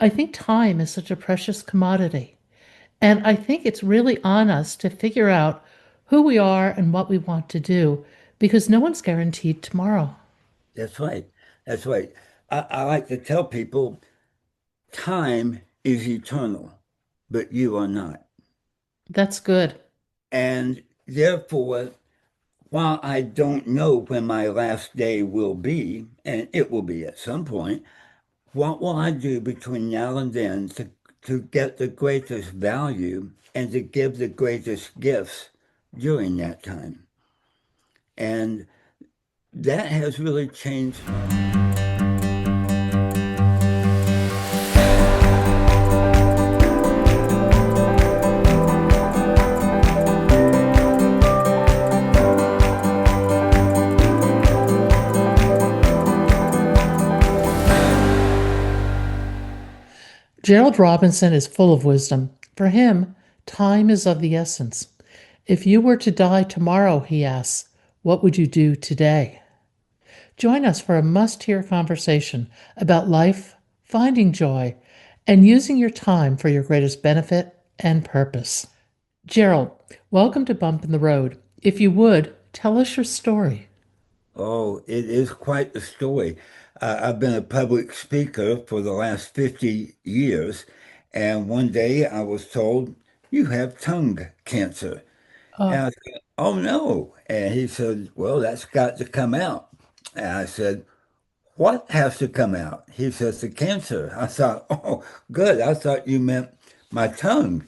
I think time is such a precious commodity. And I think it's really on us to figure out who we are and what we want to do because no one's guaranteed tomorrow. That's right. That's right. I like to tell people time is eternal, but you are not. That's good. And therefore, while I don't know when my last day will be, and it will be at some point, what will I do between now and then to get the greatest value and to give the greatest gifts during that time? And that has really changed. Gerald Robinson is full of wisdom. For him, time is of the essence. If you were to die tomorrow, he asks, what would you do today? Join us for a must hear conversation about life, finding joy, and using your time for your greatest benefit and purpose. Gerald, welcome to Bump in the Road. If you would, tell us your story. Oh, it is quite the story. I've been a public speaker for the last 50 years, and one day I was told, you have tongue cancer. And Oh, I said, oh no. And he said, well, that's got to come out. And I said, what has to come out? He says, the cancer. I thought, oh, good. I thought you meant my tongue.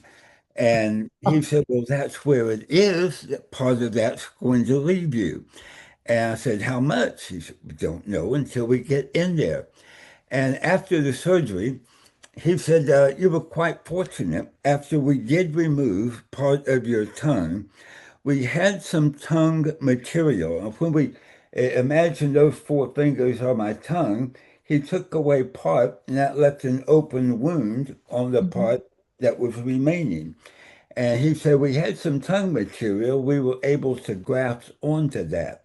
And he said, well, that's where it is. Part of that's going to leave you. And I said, how much? He said, we don't know until we get in there. And after the surgery, he said, you were quite fortunate. After we did remove part of your tongue, we had some tongue material. And when we imagine those four fingers are my tongue, he took away part, and that left an open wound on the mhm. part that was remaining. And he said, we had some tongue material. We were able to graft onto that.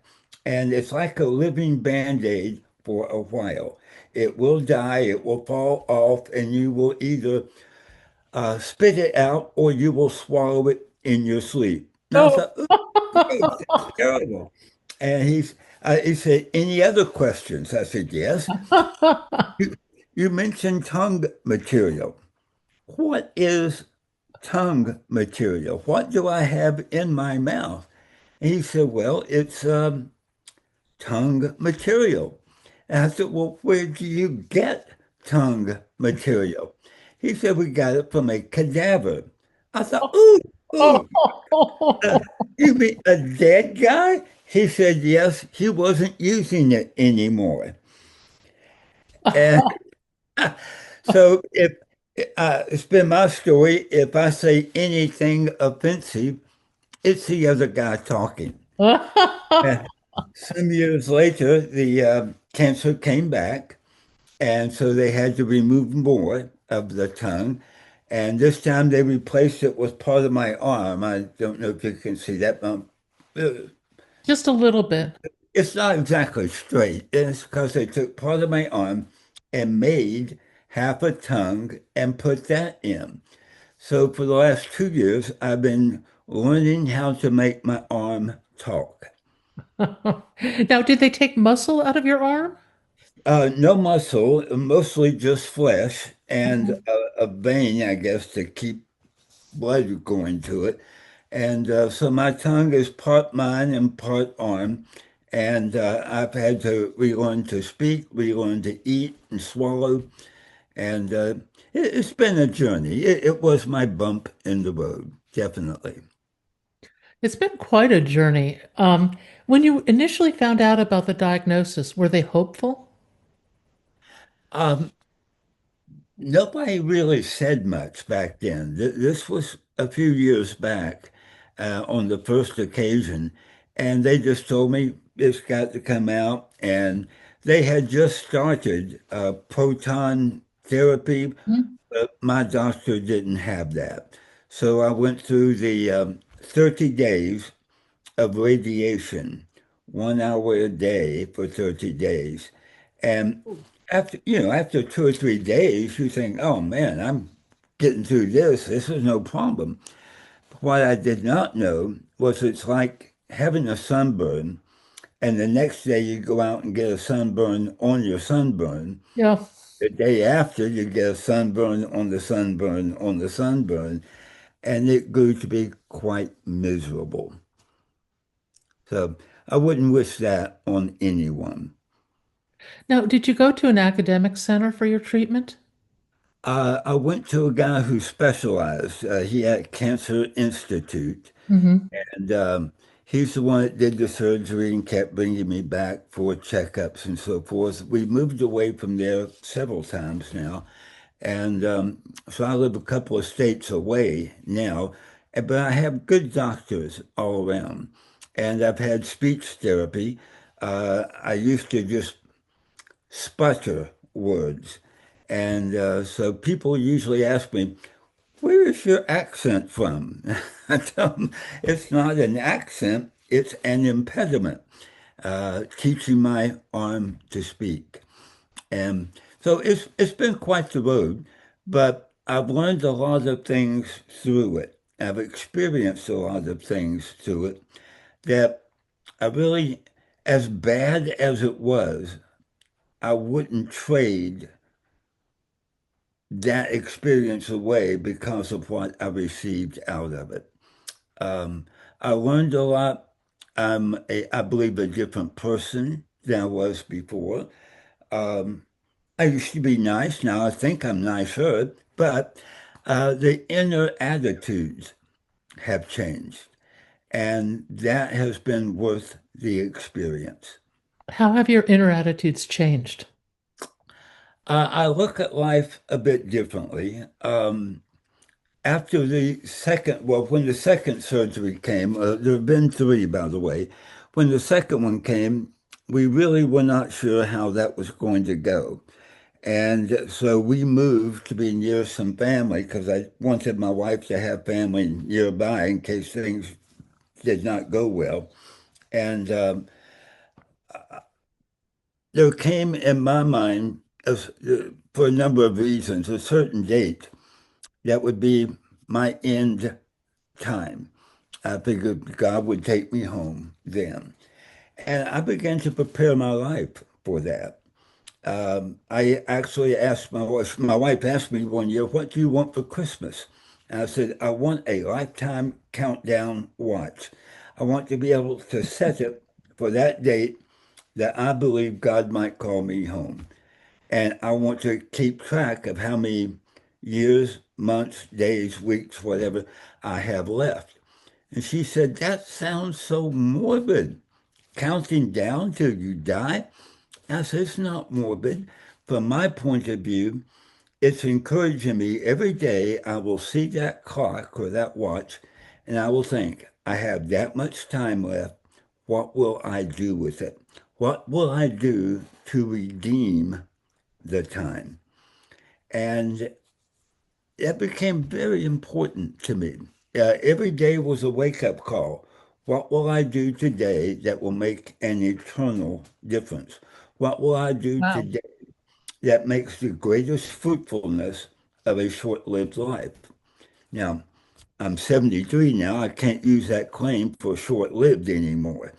And it's like a living Band-Aid for a while. It will die, it will fall off, and you will either spit it out or you will swallow it in your sleep. And I Oh. thought, ooh, that's terrible. And he said, any other questions? I said, yes. You mentioned tongue material. What is tongue material? What do I have in my mouth? And he said, well, it's tongue material. And I said, well, where do you get tongue material? He said, we got it from a cadaver. I thought, ooh, ooh, uh, you mean a dead guy? He said, yes, he wasn't using it anymore. And so if it's been my story, if I say anything offensive, it's the other guy talking. And some years later, the cancer came back, and so they had to remove more of the tongue. And this time they replaced it with part of my arm. I don't know if you can see that. Uh, Just a little bit. It's not exactly straight. It's because they took part of my arm and made half a tongue and put that in. So for the last 2 years, I've been learning how to make my arm talk. Now, did they take muscle out of your arm? No muscle, mostly just flesh and Mhm. a vein, I guess, to keep blood going to it. And so my tongue is part mine and part arm. And I've had to relearn to speak, relearn to eat and swallow. And it's been a journey. It was my bump in the road, definitely. It's been quite a journey. When you initially found out about the diagnosis, were they hopeful? Um, Nobody really said much back then. This was a few years back on the first occasion, and they just told me it's got to come out. And they had just started proton therapy, Mhm. but my doctor didn't have that. So I went through the 30 days of radiation, 1 hour a day for 30 days. And after 2 or 3 days, you think, oh man, I'm getting through this. This is no problem. What I did not know was it's like having a sunburn, and the next day you go out and get a sunburn on your sunburn. Yeah. The day after, you get a sunburn on the sunburn on the sunburn, and it grew to be quite miserable. So I wouldn't wish that on anyone. Now, did you go to an academic center for your treatment? I went to a guy who specialized. He had Cancer Institute, Hmm. and he's the one that did the surgery and kept bringing me back for checkups and so forth. We moved away from there several times now, and so I live a couple of states away now, but I have good doctors all around, and I've had speech therapy. I used to just sputter words. And so people usually ask me, where is your accent from? I tell them it's not an accent, it's an impediment, teaching my arm to speak. And so it's been quite the road, but I've learned a lot of things through it. I've experienced a lot of things through it that I really, as bad as it was, I wouldn't trade that experience away because of what I received out of it. Um, I learned a lot. I believe, a different person than I was before. Um, I used to be nice. Now I think I'm nicer, but the inner attitudes have changed, and that has been worth the experience. How have your inner attitudes changed? I look at life a bit differently. After the second, well, when the second surgery came, there have been three, by the way. When the second one came, we really were not sure how that was going to go. And so we moved to be near some family because I wanted my wife to have family nearby in case things did not go well. And there came in my mind, for a number of reasons, a certain date that would be my end time. I figured God would take me home then. And I began to prepare my life for that. I actually asked my wife asked me one year, what do you want for Christmas? And I said, I want a lifetime countdown watch. I want to be able to set it for that date that I believe God might call me home. And I want to keep track of how many years, months, days, weeks, whatever I have left. And she said, that sounds so morbid. Counting down till you die? I said, it's not morbid. From my point of view, it's encouraging me every day. I will see that clock or that watch, and I will think, I have that much time left. What will I do with it? What will I do to redeem the time? And that became very important to me. Every day was a wake-up call. What will I do today that will make an eternal difference? What will I do Wow. today that makes the greatest fruitfulness of a short-lived life? Now, I'm 73 now. I can't use that claim for short-lived anymore,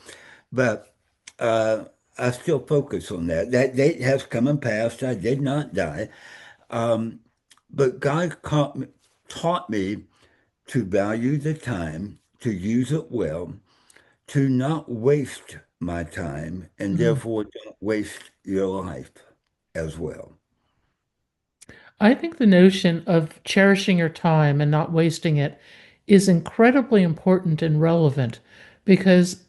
but uh, I still focus on that. That date has come and passed. I did not die. Um, but taught me to value the time, to use it well, to not waste my time, and Mhm. therefore don't waste your life as well. I think the notion of cherishing your time and not wasting it is incredibly important and relevant because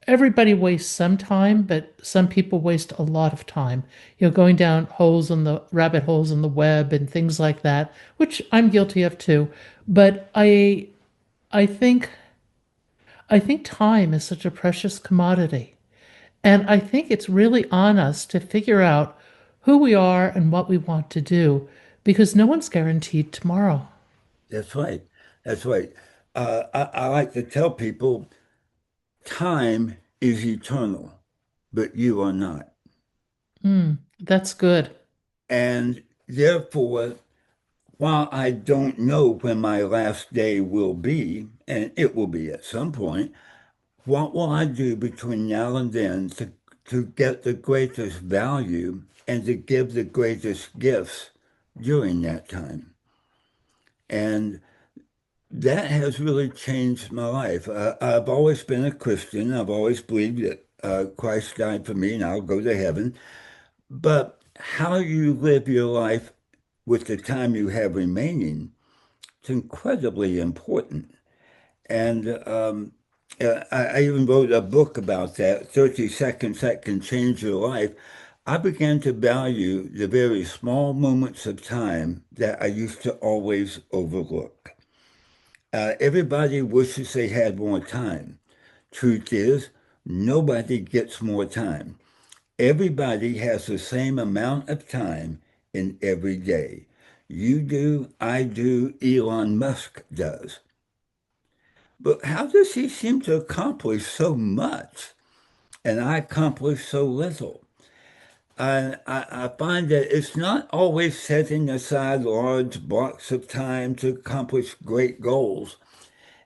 everybody wastes some time, but some people waste a lot of time. Going down holes in the rabbit holes in the web and things like that, which I'm guilty of too. But I think I think time is such a precious commodity. And I think it's really on us to figure out who we are and what we want to do because no one's guaranteed tomorrow. That's right. That's right. I like to tell people time is eternal, but you are not. That's good. And therefore, while I don't know when my last day will be, and it will be at some point, what will I do between now and then to get the greatest value and to give the greatest gifts during that time? And that has really changed my life. I've always been a Christian. I've always believed that Christ died for me and I'll go to heaven. But how you live your life with the time you have remaining is incredibly important. And I even wrote a book about that, 30 seconds that can change your life. I began to value the very small moments of time that I used to always overlook. Everybody wishes they had more time. Truth is, nobody gets more time. Everybody has the same amount of time in every day. You do, I do, Elon Musk does. But how does he seem to accomplish so much and I accomplish so little? And I find that it's not always setting aside large blocks of time to accomplish great goals.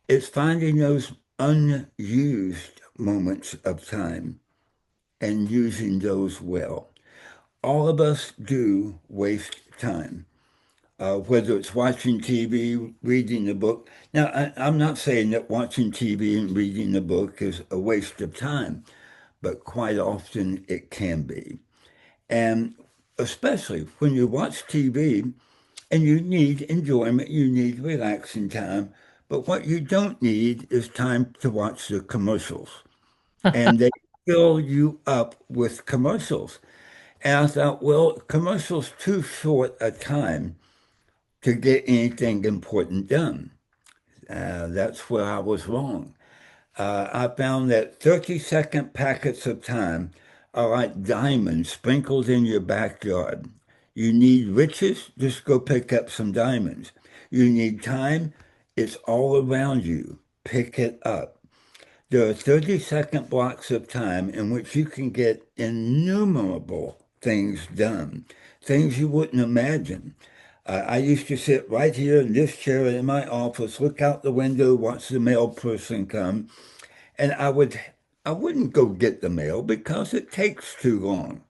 It's finding those unused moments of time and using those well. All of us do waste time, whether it's watching TV, reading a book. Now, I'm not saying that watching TV and reading a book is a waste of time, but quite often it can be. And especially when you watch TV and you need enjoyment, you need relaxing time. But what you don't need is time to watch the commercials. And they fill you up with commercials. And I thought, well, commercials too short a time to get anything important done. That's where I was wrong. I found that 30-second packets of time are like diamonds sprinkled in your backyard. You need riches, just go pick up some diamonds. You need time, it's all around you. Pick it up. There are 30-second blocks of time in which you can get innumerable things done, things you wouldn't imagine. I used to sit right here in this chair in my office, look out the window, watch the mail person come, and I wouldn't go get the mail because it takes too long.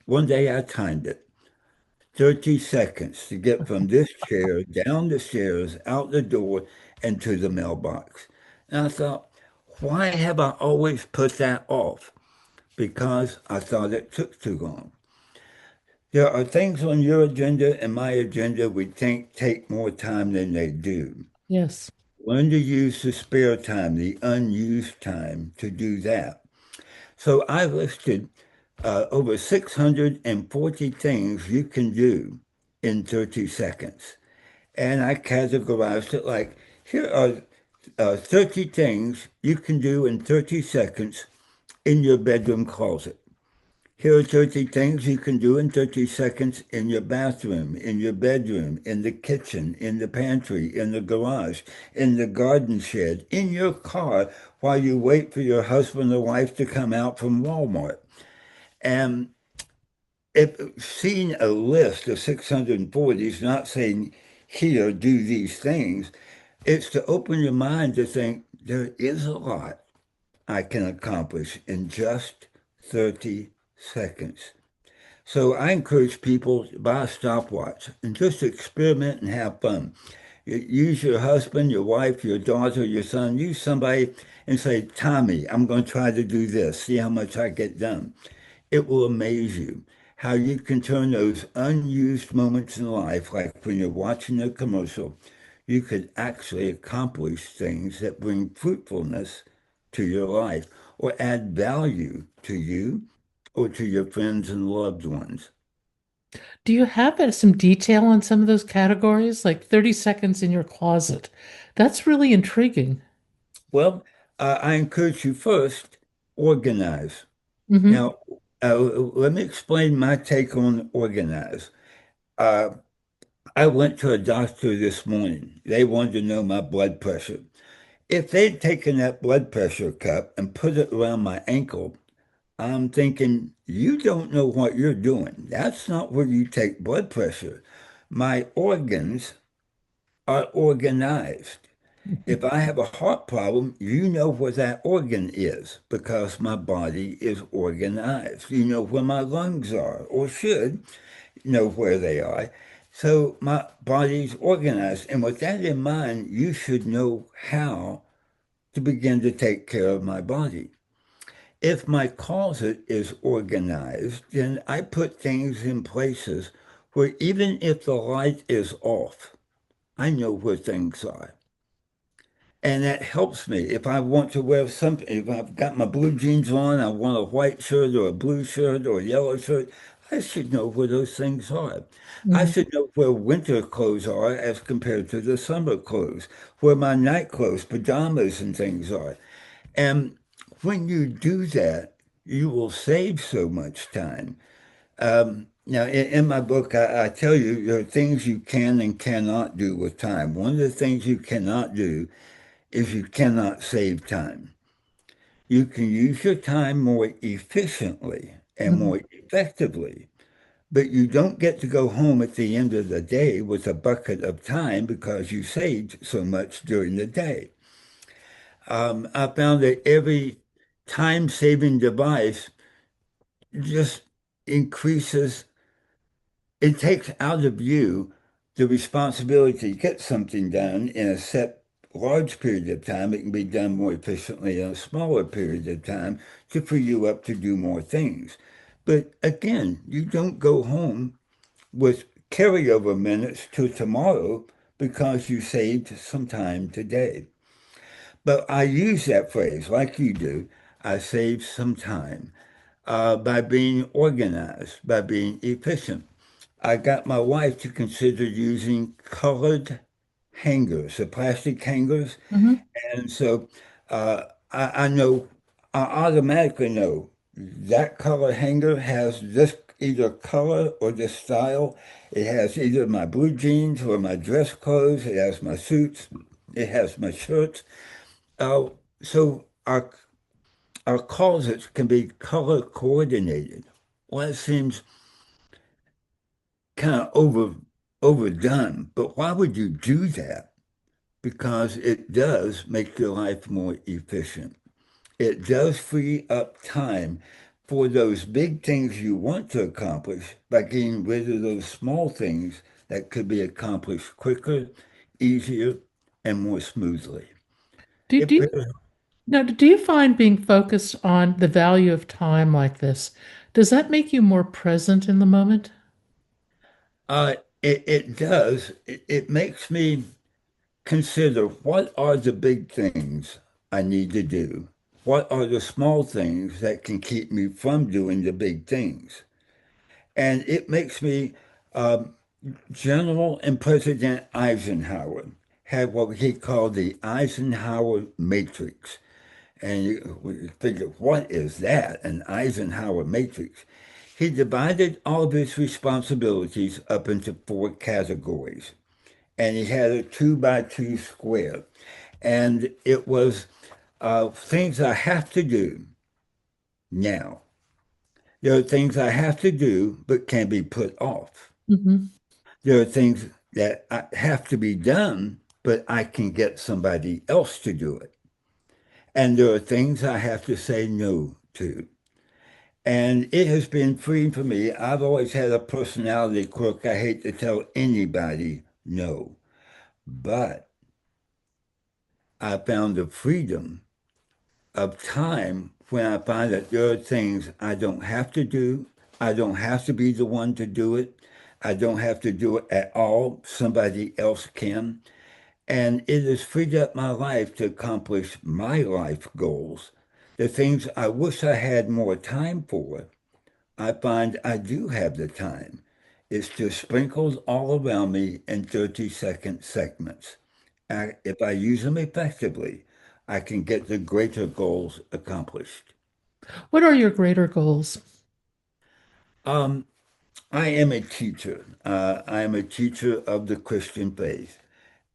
One day I timed it, 30 seconds to get from this chair down the stairs, out the door, and to the mailbox. And I thought, why have I always put that off? Because I thought it took too long. There are things on your agenda and my agenda we think take more time than they do. Yes. Learn to use the spare time, the unused time, to do that. So I listed over 640 things you can do in 30 seconds. And I categorized it like here are 30 things you can do in 30 seconds in your bedroom closet. Here are 30 things you can do in 30 seconds in your bathroom, in your bedroom, in the kitchen, in the pantry, in the garage, in the garden shed, in your car while you wait for your husband or wife to come out from Walmart. And if seeing a list of 640 is not saying, here, do these things, it's to open your mind to think there is a lot I can accomplish in just 30 seconds. So I encourage people to buy a stopwatch and just experiment and have fun. Use your husband, your wife, your daughter, your son, use somebody and say, Tommy, I'm going to try to do this, see how much I get done. It will amaze you how you can turn those unused moments in life, like when you're watching a commercial, you could actually accomplish things that bring fruitfulness to your life or add value to you or to your friends and loved ones. Do you have some detail on some of those categories? Like 30 seconds in your closet. That's really intriguing. Well, I encourage you first, organize. Hmm. Now, let me explain my take on organize. Uh, I went to a doctor this morning. They wanted to know my blood pressure. If they'd taken that blood pressure cup and put it around my ankle, I'm thinking, you don't know what you're doing. That's not where you take blood pressure. My organs are organized. If I have a heart problem, you know where that organ is because my body is organized. You know where my lungs are, or should know where they are. So my body's organized. And with that in mind, you should know how to begin to take care of my body. If my closet is organized, then I put things in places where even if the light is off, I know where things are. And that helps me. If I want to wear something, if I've got my blue jeans on, I want a white shirt or a blue shirt or a yellow shirt, I should know where those things are. I Mhm. should know where winter clothes are as compared to the summer clothes, where my night clothes, pajamas, and things are. And when you do that, you will save so much time. Now, in my book, I tell you there are things you can and cannot do with time. One of the things you cannot do is you cannot save time. You can use your time more efficiently and Mhm. more effectively, but you don't get to go home at the end of the day with a bucket of time because you saved so much during the day. I found that every time-saving device just increases, it takes out of you the responsibility to get something done in a set large period of time. It can be done more efficiently in a smaller period of time to free you up to do more things. But again, you don't go home with carryover minutes to tomorrow because you saved some time today. But I use that phrase like you do. I saved some time by being organized, by being efficient. I got my wife to consider using colored hangers, the plastic hangers. Mhm. And so I know, I automatically know that color hanger has this either color or this style. It has either my blue jeans or my dress clothes. It has my suits. It has my shirts. Uh, so our closets can be color coordinated. Well, it seems kind of overdone, but why would you do that? Because it does make your life more efficient. It does free up time for those big things you want to accomplish by getting rid of those small things that could be accomplished quicker, easier, and more smoothly. Do, It, do you Now, do you find being focused on the value of time like this, does that make you more present in the moment? uh, it does. It makes me consider what are the big things I need to do? What are the small things that can keep me from doing the big things? And it makes me, um, General and President Eisenhower had what he called the Eisenhower Matrix. And you figure, what is that? An Eisenhower Matrix. He divided all of his responsibilities up into four categories. And he had a two by two square. And it was things I have to do now. There are things I have to do but can be put off. Hmm. There are things that have to be done, but I can get somebody else to do it. And there are things I have to say no to. And it has been freeing for me. I've always had a personality quirk. I hate to tell anybody no, but I found the freedom of time when I find that there are things I don't have to do. I don't have to be the one to do it. I don't have to do it at all. Somebody else can. And it has freed up my life to accomplish my life goals. The things I wish I had more time for, I find I do have the time. It's just sprinkled all around me in 30-second segments. If I use them effectively, I can get the greater goals accomplished. What are your greater goals? Um, I am a teacher. I am a teacher of the Christian faith,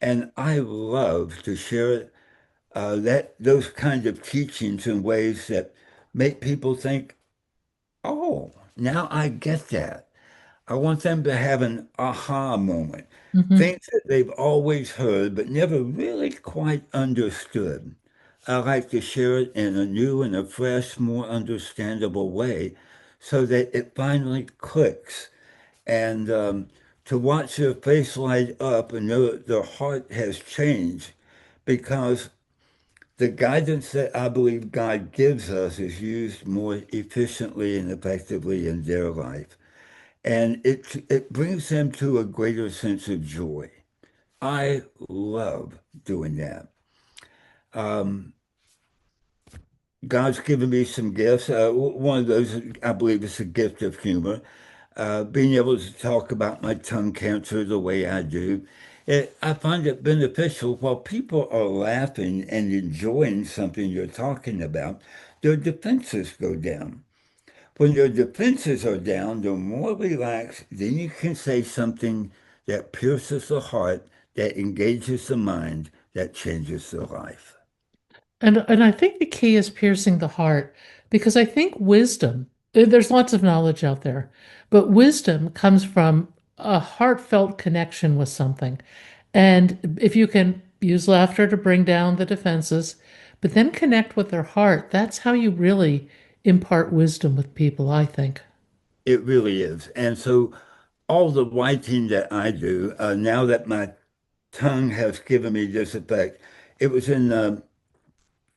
and I love to share that those kinds of teachings in ways that make people think, Oh, now I get that. I want them to have an aha moment. Hmm. Things that they've always heard but never really quite understood. I like to share it in a new and a fresh, more understandable way so that it finally clicks. And to watch their face light up and know that their heart has changed because the guidance that I believe God gives us is used more efficiently and effectively in their life. And it brings them to a greater sense of joy. I love doing that. Um, God's given me some gifts. One of those, I believe, is a gift of humor. Being able to talk about my tongue cancer the way I do, I find it beneficial while people are laughing and enjoying something you're talking about, their defenses go down. When their defenses are down, they're more relaxed, then you can say something that pierces the heart, that engages the mind, that changes their life. And I think the key is piercing the heart because I think wisdom, there's lots of knowledge out there, but wisdom comes from a heartfelt connection with something. And if you can use laughter to bring down the defenses, but then connect with their heart, that's how you really impart wisdom with people, I think. It really is. And so all the writing that I do, now that my tongue has given me this effect, it was in the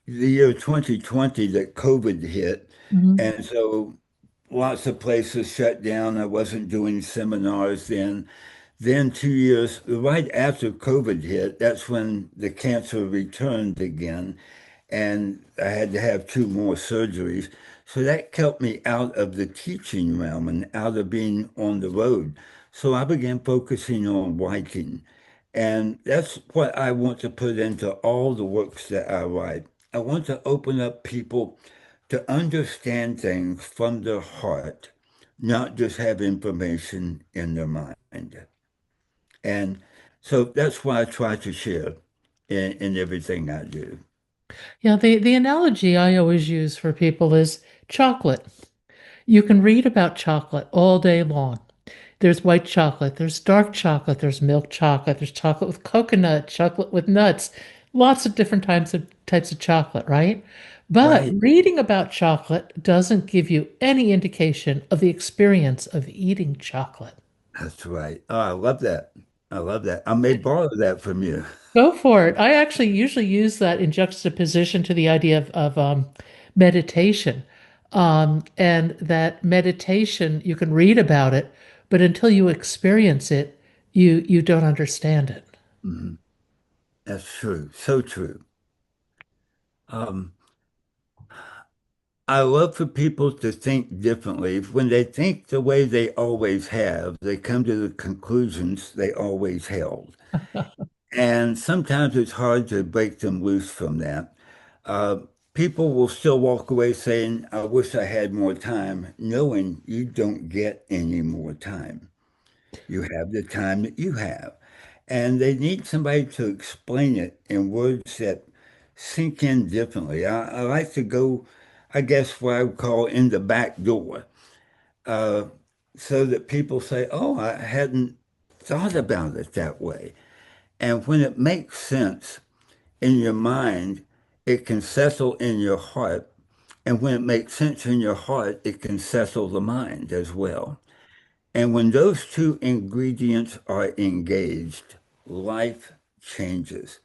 year 2020 that COVID hit. Mhm. And so lots of places shut down. I wasn't doing seminars then. Then 2 years, right after COVID hit, that's when the cancer returned again. And I had to have two more surgeries. So that kept me out of the teaching realm and out of being on the road. So I began focusing on writing. And that's what I want to put into all the works that I write. I want to open up people to understand things from their heart, not just have information in their mind. And so that's why I try to share in everything I do. Yeah, the analogy I always use for people is chocolate. You can read about chocolate all day long. There's white chocolate, there's dark chocolate, there's milk chocolate, there's chocolate with coconut, chocolate with nuts, lots of different types of chocolate, right? But Right. reading about chocolate doesn't give you any indication of the experience of eating chocolate. That's right. Oh, I love that. I love that. I may borrow that from you. Go for it. I actually usually use that in juxtaposition to the idea of meditation. And that meditation, you can read about it, but until you experience it, you don't understand it. Mhm. That's true. So true. Um, I love for people to think differently. When they think the way they always have, they come to the conclusions they always held. And sometimes it's hard to break them loose from that. Uh, People will still walk away saying, I wish I had more time, knowing you don't get any more time. You have the time that you have. And they need somebody to explain it in words that sink in differently. I like to go, I guess, what I would call in the back door, uh, so that people say, oh, I hadn't thought about it that way. And when it makes sense in your mind, it can settle in your heart. And when it makes sense in your heart, it can settle the mind as well. And when those two ingredients are engaged, life changes.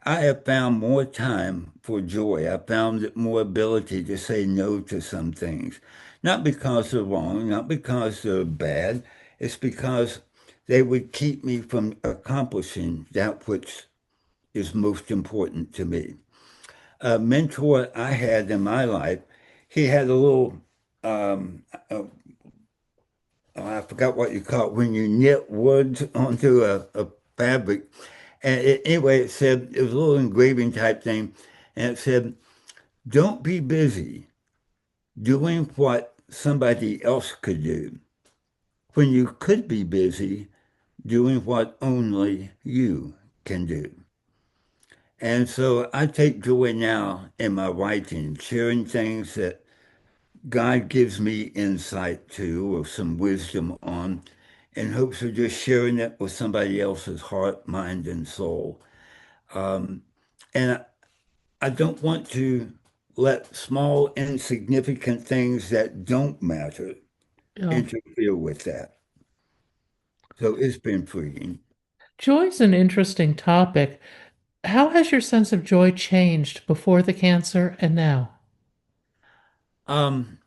I have found more time for joy. I found more ability to say no to some things. Not because they're wrong, not because they're bad. It's because they would keep me from accomplishing that which is most important to me. A mentor I had in my life, he had a little, uh, I forgot what you call it, when you knit wood onto a fabric. And anyway, it said, it was a little engraving type thing. And it said, don't be busy doing what somebody else could do when you could be busy doing what only you can do. And so I take joy now in my writing, sharing things that God gives me insight to or some wisdom on in hopes of just sharing it with somebody else's heart, mind, and soul. Um, and I don't want to let small, insignificant things that don't matter Yeah. interfere with that. So it's been freeing. Joy is an interesting topic. How has your sense of joy changed before the cancer and now?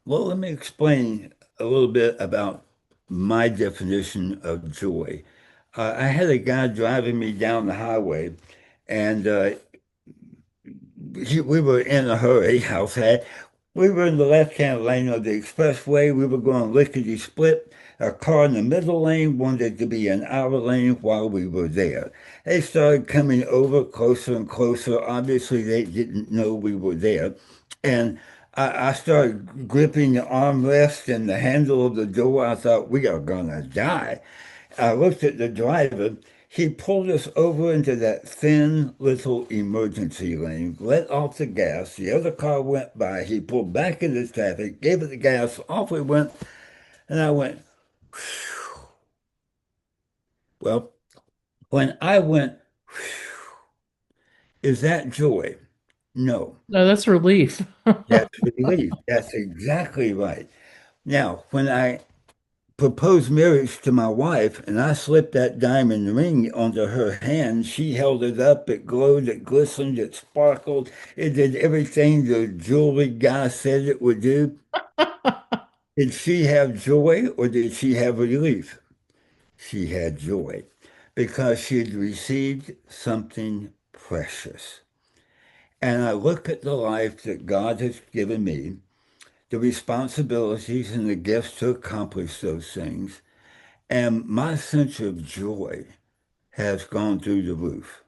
Well, let me explain a little bit about my definition of joy. I had a guy driving me down the highway, and we were in a hurry. I'll say we were in the left-hand lane of the expressway. We were going lickety split. A car in the middle lane wanted to be in our lane while we were there. They started coming over closer and closer. Obviously, they didn't know we were there. And I started gripping the armrest and the handle of the door. I thought, we are going to die. I looked at the driver. He pulled us over into that thin little emergency lane, let off the gas. The other car went by. He pulled back into traffic, gave it the gas, off we went. And I went, well, when I went, is that joy? No, No, that's relief. that's relief. That's exactly right. Now, when I proposed marriage to my wife, and I slipped that diamond ring onto her hand. She held it up. It glowed, it glistened, it sparkled. It did everything the jewelry guy said it would do. Did she have joy or did she have relief? She had joy because she had received something precious. And I look at the life that God has given me, the responsibilities and the gifts to accomplish those things. And my sense of joy has gone through the roof.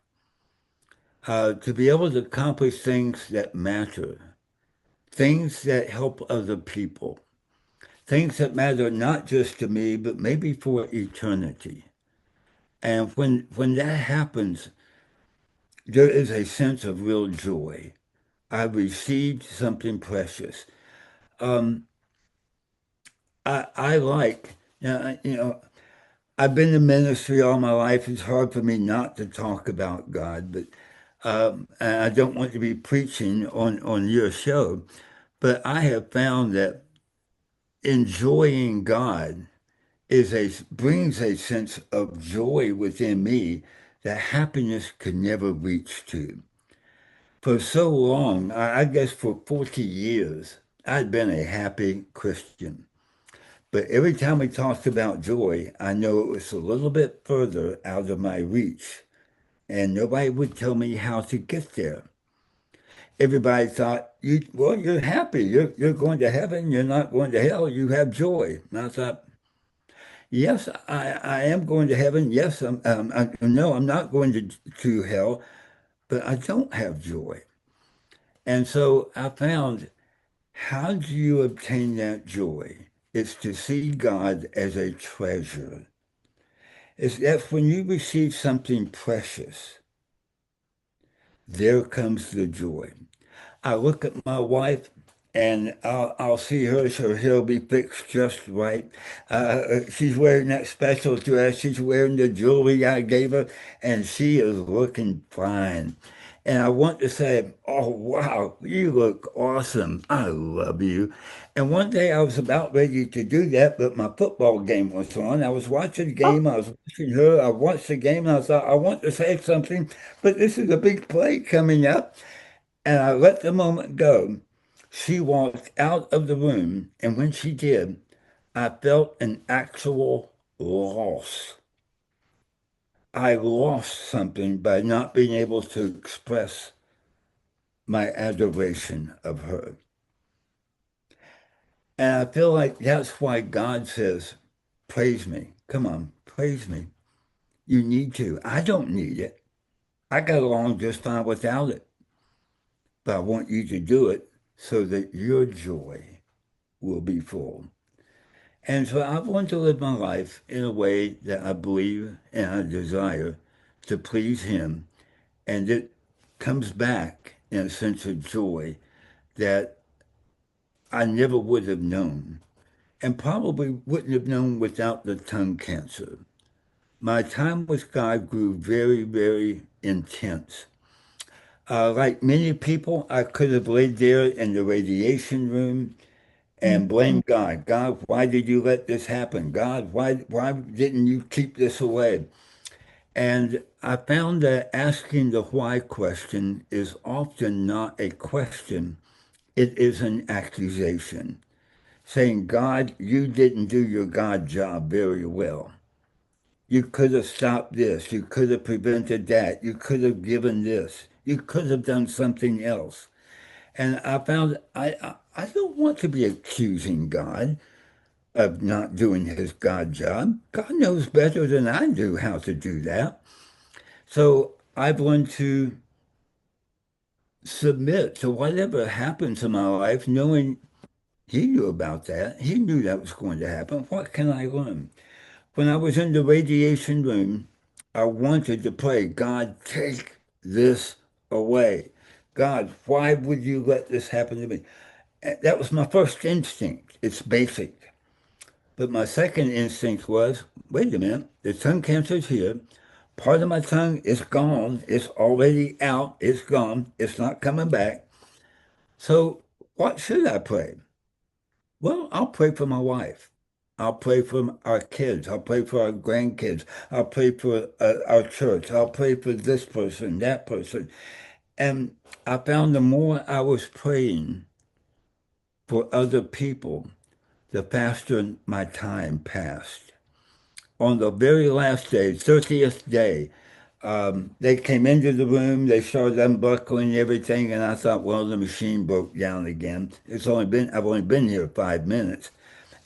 To be able to accomplish things that matter, things that help other people, things that matter not just to me, but maybe for eternity. And when that happens, there is a sense of real joy. I received something precious. Um, I like, I've been in ministry all my life. It's hard for me not to talk about God, but and I don't want to be preaching on your show, but I have found that enjoying God brings a sense of joy within me that happiness could never reach to. For so long, I guess for 40 years, I'd been a happy Christian. But every time we talked about joy, I know it was a little bit further out of my reach, and nobody would tell me how to get there. Everybody thought, you're happy. You're going to heaven. You're not going to hell. You have joy. And I thought, yes, I am going to heaven. Yes, no, I'm not going to hell, but I don't have joy. And so I found, how do you obtain that joy? It's to see God as a treasure. That's when you receive something precious, there comes the joy. I look at my wife and I'll see her hair will be fixed just right. She's wearing that special dress. She's wearing the jewelry I gave her, and she is looking fine. And I want to say, oh, wow, you look awesome. I love you. And one day I was about ready to do that, but my football game was on. I was watching the game. I was watching her. I watched the game, and I thought, I want to say something, but this is a big play coming up. And I let the moment go. She walked out of the room, and when she did, I felt an actual loss. I lost something by not being able to express my adoration of her. And I feel like that's why God says, praise me. Come on, praise me. You need to. I don't need it. I got along just fine without it. But I want you to do it so that your joy will be full. And so I want to live my life in a way that I believe and I desire to please Him. And it comes back in a sense of joy that I never would have known, and probably wouldn't have known without the tongue cancer. My time with God grew very, very intense. Like many people, I could have laid there in the radiation room and Mm. blamed God. God, why did you let this happen? God, why didn't you keep this away? And I found that asking the why question is often not a question, it is an accusation, saying, God, you didn't do your God job very well. You could have stopped this. You could have prevented that. You could have given this. You could have done something else. And I found I don't want to be accusing God of not doing his God job. God knows better than I do how to do that. So I've learned to submit to whatever happens in my life, knowing he knew about that. He knew that was going to happen. What can I learn? When I was in the radiation room, I wanted to pray, God, take this away. God, why would you let this happen to me? That was my first instinct. It's basic. But my second instinct was, wait a minute, the tongue cancer is here. Part of my tongue is gone. It's already out. It's gone. It's not coming back. So what should I pray? Well, I'll pray for my wife. I'll pray for our kids. I'll pray for our grandkids. I'll pray for our church. I'll pray for this person, that person. And I found the more I was praying for other people, the faster my time passed. On the very last day, 30th day, they came into the room, they started unbuckling everything, and I thought, well, the machine broke down again. I've only been here 5 minutes.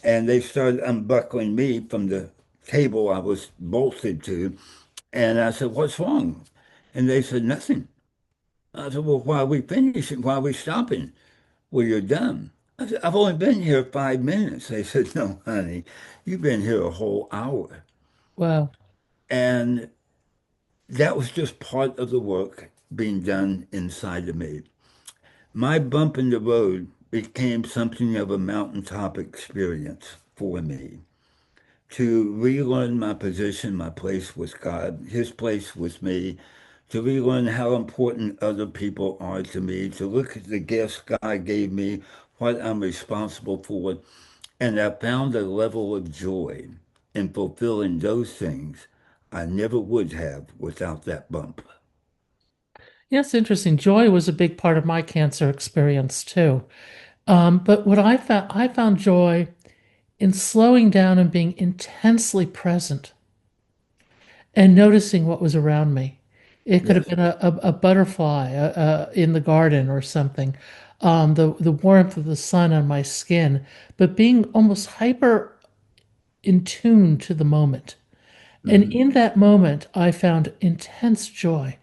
And they started unbuckling me from the table I was bolted to. And I said, what's wrong? And they said, nothing. I said, well, why are we finishing? Why are we stopping? Well, you're done. I said, I've only been here 5 minutes. They said, no, honey, you've been here a whole hour. Wow. And that was just part of the work being done inside of me. My bump in the road became something of a mountaintop experience for me to relearn my position, my place with God, His place with me, to relearn how important other people are to me, to look at the gifts God gave me, what I'm responsible for. And I found a level of joy in fulfilling those things I never would have without that bump. Yes, interesting. Joy was a big part of my cancer experience too. But what I found joy in slowing down and being intensely present and noticing what was around me. It could have Yes. been a butterfly in the garden or something, the warmth of the sun on my skin, but being almost hyper in tune to the moment. And Hmm. in that moment, I found intense joy.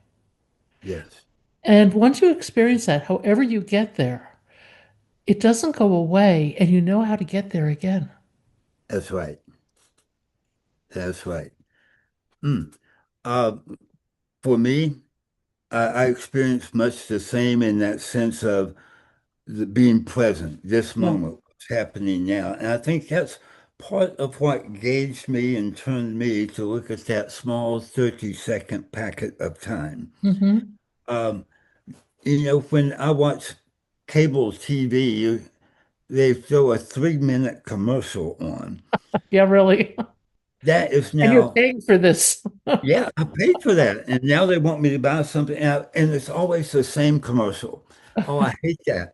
Yes. And once you experience that, however you get there, it doesn't go away, and you know how to get there again. That's right. That's right. Mm. Uh, for me, I experienced much the same in that sense of being present, this Yeah. moment, what's happening now. And I think that's part of what gauged me and turned me to look at that small 30-second packet of time. Hmm. Um, when I watch cable TV, they throw a 3-minute commercial on. Yeah, really. That is And you're now, paying for this. yeah, I paid for that. And now they want me to buy something, and it's always the same commercial. Oh, I hate that.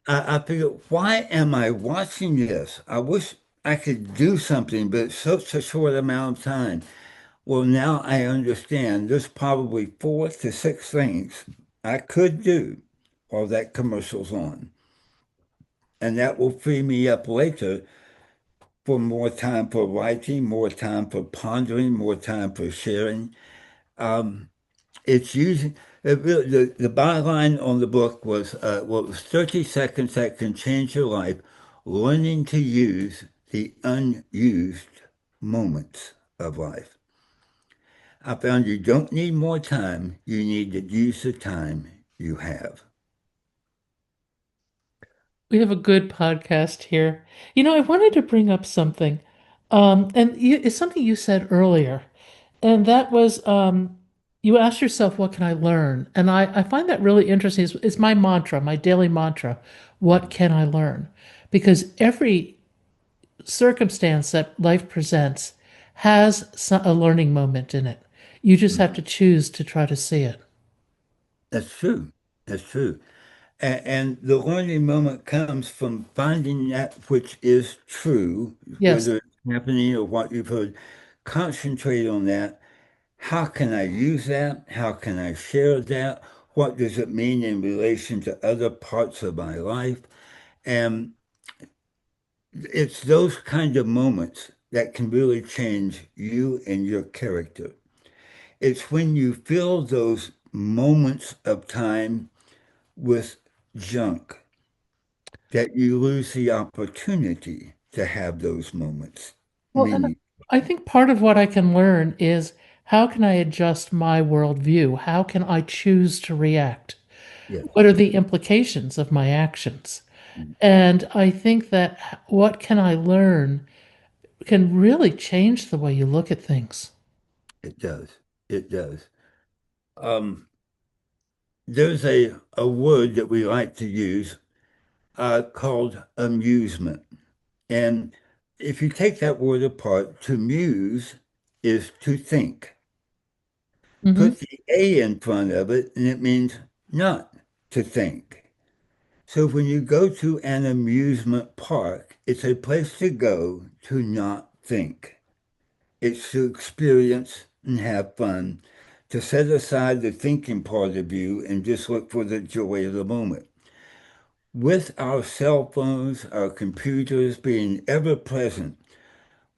I figure, why am I watching this? I wish I could do something, but it's such a short amount of time. Well, now I understand there's probably 4 to 6 things I could do while that commercial's on. And that will free me up later for more time for writing, more time for pondering, more time for sharing. Um, it's using the byline on the book was well, it was 30 seconds that can change your life, learning to use the unused moments of life. I found you don't need more time, you need to use the time you have. We have a good podcast here. I wanted to bring up something, it's something you said earlier, and that was you asked yourself, "What can I learn?" And I find that really interesting. It's my mantra, my daily mantra. What can I learn? Because every circumstance that life presents has a learning moment in it. You just have to choose to try to see it. That's true. That's true. And the learning moment comes from finding that which is true, Yes. whether it's happening or what you've heard. Concentrate on that. How can I use that? How can I share that? What does it mean in relation to other parts of my life? And it's those kind of moments that can really change you and your character. It's when you fill those moments of time with junk that you lose the opportunity to have those moments. Well, and Meaning, I think part of what I can learn is how can I adjust my worldview? How can I choose to react? yes, What are the implications of my actions? And I think that what can I learn can really change the way you look at things. it does. It does. Um, there's a word that we like to use called amusement. And if you take that word apart, to muse is to think. Hmm. Put the A in front of it, and it means not to think. So when you go to an amusement park, it's a place to go to not think. It's to experience and have fun, to set aside the thinking part of you and just look for the joy of the moment. With our cell phones, our computers being ever present,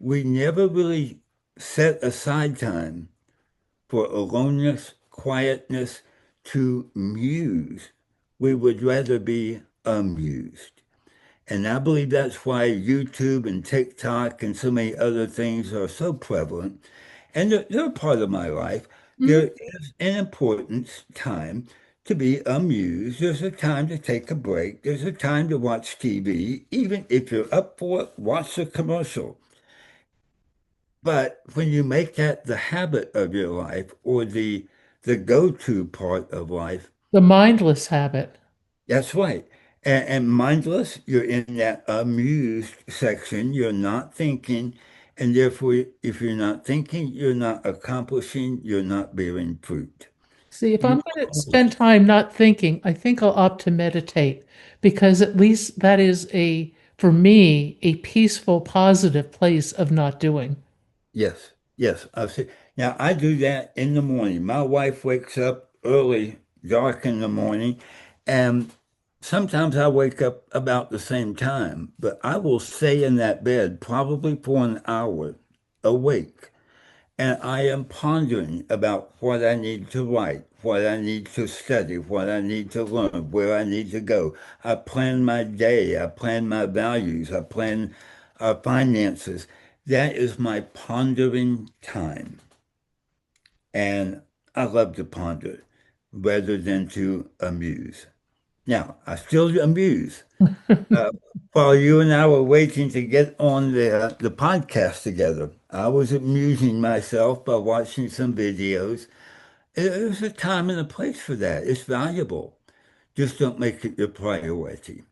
we never really set aside time for aloneness, quietness, to muse. We would rather be amused. And I believe that's why YouTube and TikTok and so many other things are so prevalent. And they're a part of my life. Hmm. There is an important time to be amused. There's a time to take a break. There's a time to watch TV. Even if you're up for it, watch a commercial. But when you make that the habit of your life or the go-to part of life, The mindless habit. that's right. And mindless, you're in that amused section. You're not thinking, and therefore, if you're not thinking, you're not accomplishing, you're not bearing fruit. See, if I'm You going to are. spend time not thinking, I think I'll opt to meditate because at least that is for me, a peaceful, positive place of not doing. Yes, yes. I see. Now I do that in the morning. My wife wakes up early, dark in the morning, and sometimes I wake up about the same time, but I will stay in that bed probably for an hour awake. And I am pondering about what I need to write, what I need to study, what I need to learn, where I need to go. I plan my day, I plan my values, I plan our finances. That is my pondering time. And I love to ponder rather than to amuse. Now, I still amuse. Uh, while you and I were waiting to get on the podcast together, I was amusing myself by watching some videos. There's a time and a place for that. It's valuable. Just don't make it your priority.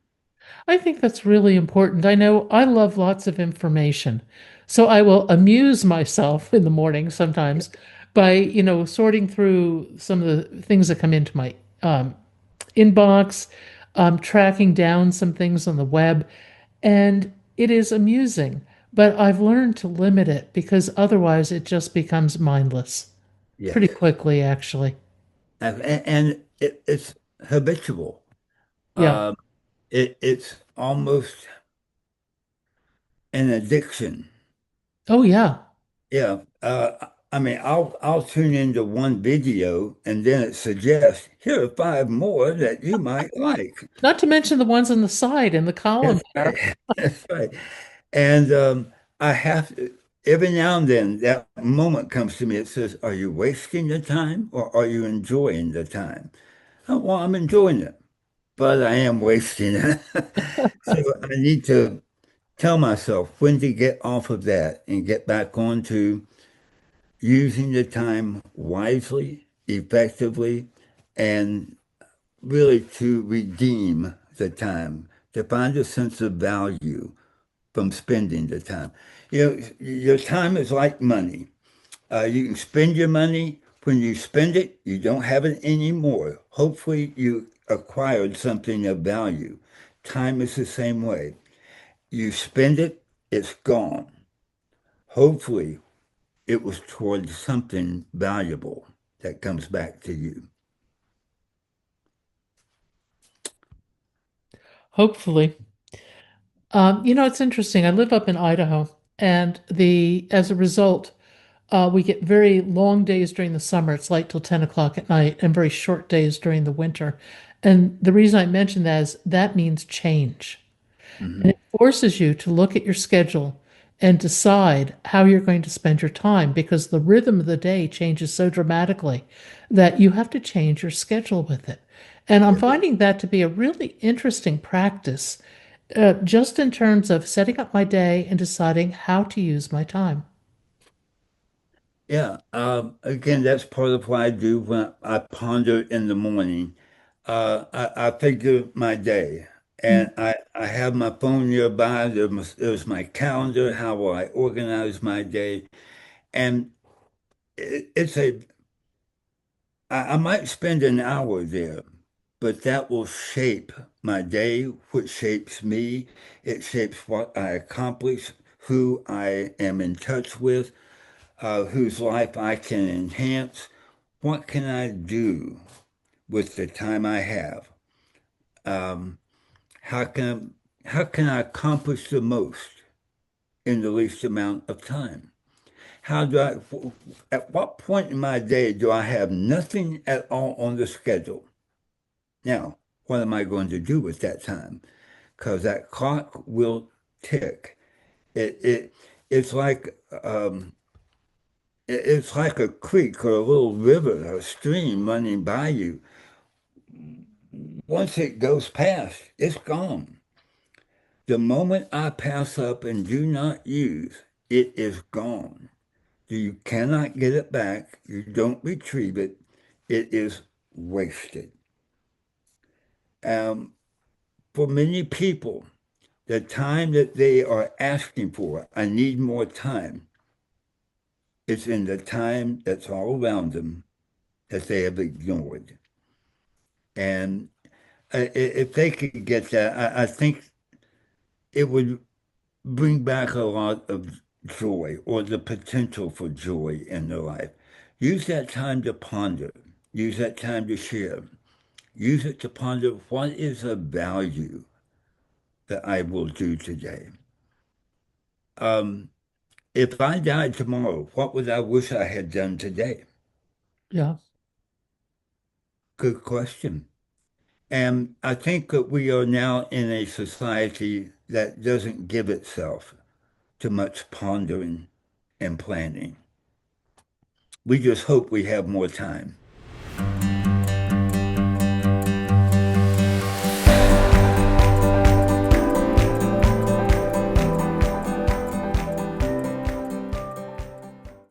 I think that's really important. I know I love lots of information. So I will amuse myself in the morning sometimes by, sorting through some of the things that come into my inbox, tracking down some things on the web, and it is amusing. But I've learned to limit it because otherwise it just becomes mindless Yes. pretty quickly, actually. And it's habitual. Yeah. Um, it's almost an addiction. Oh, yeah. Yeah. I mean, I'll tune into one video and then it suggests here are five more that you might like. Not to mention the ones on the side in the column That's there. right. That's right. And I have to, every now and then that moment comes to me. It says, "Are you wasting the time or are you enjoying the time?" Oh, well, I'm enjoying it. but I am wasting it. So I need to tell myself when to get off of that and get back onto using the time wisely, effectively, and really to redeem the time, to find a sense of value from spending the time. Your time is like money. You can spend your money. When you spend it, you don't have it anymore. Hopefully, you acquired something of value. Time is the same way. You spend it, it's gone. Hopefully, it was towards something valuable that comes back to you. Hopefully. It's interesting. I live up in Idaho, and as a result, we get very long days during the summer. It's light till 10 o'clock at night, and very short days during the winter. And the reason I mention that is that means change. And Mhm. it forces you to look at your schedule and decide how you're going to spend your time because the rhythm of the day changes so dramatically that you have to change your schedule with it. And I'm finding that to be a really interesting practice, just in terms of setting up my day and deciding how to use my time. Yeah. Again, that's part of what I do when I ponder in the morning. I figure my day, Mm. and I have my phone nearby. There's my calendar, how will I organize my day, and it's I might spend an hour there, but that will shape my day, which shapes me. It shapes what I accomplish, who I am in touch with, whose life I can enhance. What can I do with the time I have? Um, how can how can I accomplish the most in the least amount of time? How do I, at what point in my day do I have nothing at all on the schedule? Now, what am I going to do with that time? Because that clock will tick. It, it, it's like it's like a creek or a little river or stream running by you. Once it goes past, it's gone. The moment I pass up and do not use, it is gone. You cannot get it back. You don't retrieve it. It is wasted. Um, for many people, the time that they are asking for, I need more time, is in the time that's all around them that they have ignored. And if they could get that, I think it would bring back a lot of joy or the potential for joy in their life. Use that time to ponder. Use that time to share. Use it to ponder what is a value that I will do today. Um, if I died tomorrow, what would I wish I had done today? Yeah. Good question. And I think that we are now in a society that doesn't give itself to much pondering and planning. We just hope we have more time.